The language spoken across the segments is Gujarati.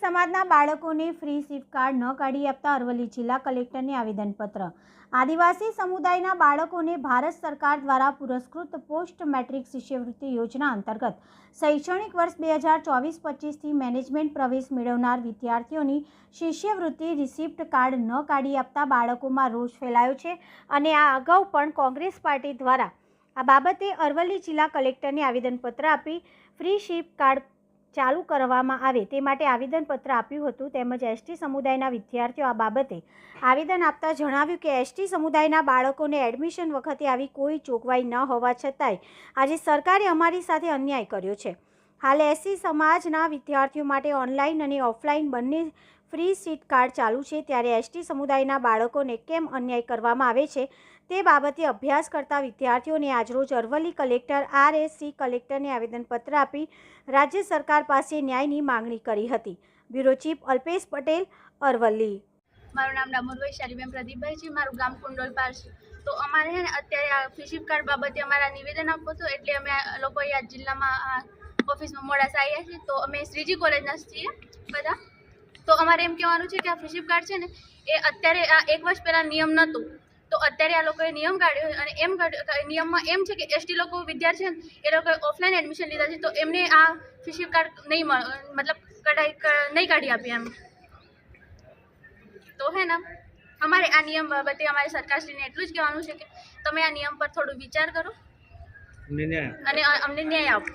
સમાજના બાળકોને ફ્રી સિપ કાર્ડ ન કાઢી આપતા અરવલ્લી જિલ્લા કલેક્ટરને આવેદનપત્ર। આદિવાસી સમુદાયના બાળકોને ભારત સરકાર દ્વારા પુરસ્કૃત પોસ્ટ મેટ્રિક શિષ્યવૃત્તિ યોજના અંતર્ગત શૈક્ષણિક વર્ષ 2024-25થી મેનેજમેન્ટ પ્રવેશ મેળવનાર વિદ્યાર્થીઓની શિષ્યવૃત્તિ રિસિપ્ટ કાર્ડ ન કાઢી આપતા બાળકોમાં રોષ ફેલાયો છે અને આ અગાઉ પણ કોંગ્રેસ પાર્ટી દ્વારા આ બાબતે અરવલ્લી જિલ્લા કલેક્ટરને આવેદનપત્ર આપી ફ્રી સિપ કાર્ડ ચાલુ કરવામાં આવે તે માટે આવેદનપત્ર આપ્યું હતું। તેમજ એસટી સમુદાયના વિદ્યાર્થીઓ આ બાબતે આવેદન આપતા જણાવ્યું કે એસટી સમુદાયના બાળકોને એડમિશન વખતે આવી કોઈ જોગવાઈ ન હોવા છતાંય આજે સરકારે અમારી સાથે અન્યાય કર્યો છે। હાલ એસટી સમાજના વિદ્યાર્થીઓ માટે ઓનલાઈન અને ઓફલાઈન બંને ફ્રી સીટ કાર્ડ ચાલુ છે, ત્યારે એસટી સમુદાયના બાળકોને કેમ અન્યાય કરવામાં આવે છે તે બાબતે અભ્યાસ કરતા વિદ્યાર્થીઓને આજરોજ અરવલ્લી કલેક્ટર RSC કલેક્ટરને આવેદનપત્ર આપી રાજ્ય સરકાર પાસે ન્યાયની માંગણી કરી હતી। Bureau chief Alpesh Patel, Aravalli. મારું નામ ડામોર વૈશાલીબેન પ્રદીપભાઈ છે। મારું ગામ કુંડોલપાર છે। તો અમારે છે ને અત્યારે આ ફ્રી સિપ કાર્ડ બાબતે અમારા નિવેદન આપવું હતું, એટલે અમે લોકો આ જિલ્લામાં ઓફિસમાં મોડાસા આવ્યા છીએ। તો અમે શ્રીજી કોલેજના છીએ બધા। તો અમારે એમ કહેવાનું છે કે આ ફ્રી સિપ કાર્ડ છે ને એ અત્યારે આ 1 વર્ષ પહેલાં નિયમ નહોતું, તો અત્યારે આ લોકોએ નિયમ કાઢ્યો છે અને નિયમમાં એમ છે કે એસટી લોકો વિદ્યાર્થી છે ને એ લોકોએ ઓફલાઈન એડમિશન લીધા છે, તો એમને આ ફ્રી સિપ કાર્ડ નહીં નહીં કાઢી આપી એમ। તો હે ને અમારે આ નિયમ બાબતે અમારે સરકારશ્રીને એટલું જ કહેવાનું છે કે તમે આ નિયમ પર થોડું વિચાર કરો અને અમને ન્યાય આપો।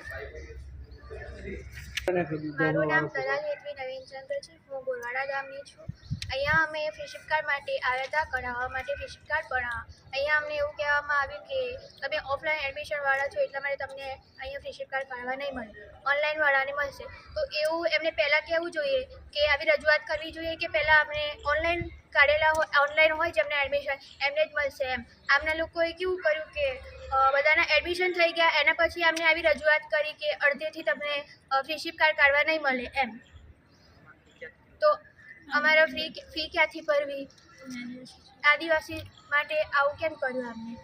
મારું નામ દલાલ હેતવી નવીનચંદ્ર છે। હું ગોરવાડા ગામની છું। અહીંયા અમે ફ્રી સિપ કાર્ડ માટે આવ્યા હતા, કઢાવવા માટે ફ્રી સિપ કાર્ડ બનાવવા। અહીંયા અમને એવું કહેવામાં આવ્યું કે તમે ઓફલાઈન એડમિશનવાળા છો એટલા માટે તમને અહીંયા ફ્રી સિપ કાર્ડ કાઢવા નહીં મળે, ઓનલાઈનવાળાને મળશે। તો એવું એમને પહેલાં કહેવું જોઈએ કે આવી રજૂઆત કરવી જોઈએ કે પહેલાં અમને ઓનલાઈન કાઢેલા હોય, ઓનલાઈન હોય જેમને એડમિશન એમને જ મળશે એમ। આમના લોકોએ કેવું કર્યું કે બધાના એડમિશન થઈ ગયા, એના પછી અમને આવી રજૂઆત કરી કે અડધેથી તમને ફ્રી સિપ કાર્ડ કાઢવા નહીં મળે એમ। તો અમારે ફી ક્યાંથી ભરવી? આદિવાસી માટે આવું કેમ કર્યું અમને?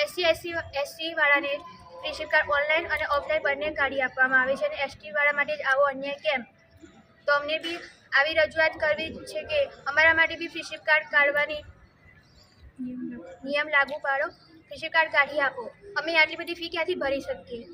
એસસી વાળાને ફ્રી સિપ કાર્ડ ઓનલાઈન અને ઓફલાઈન બંને કાઢી આપવામાં આવે છે અને એસટી વાળા માટે જ આવો અન્યાય કેમ? તો અમને બી આવી રજૂઆત કરવી છે કે અમારા માટે બી ફ્રી સિપ કાર્ડ કાઢવાની નિયમ લાગુ પાડો, ફ્રી સિપ કાર્ડ કાઢી આપો। અમે આટલી બધી ફી ક્યાંથી ભરી શકીએ?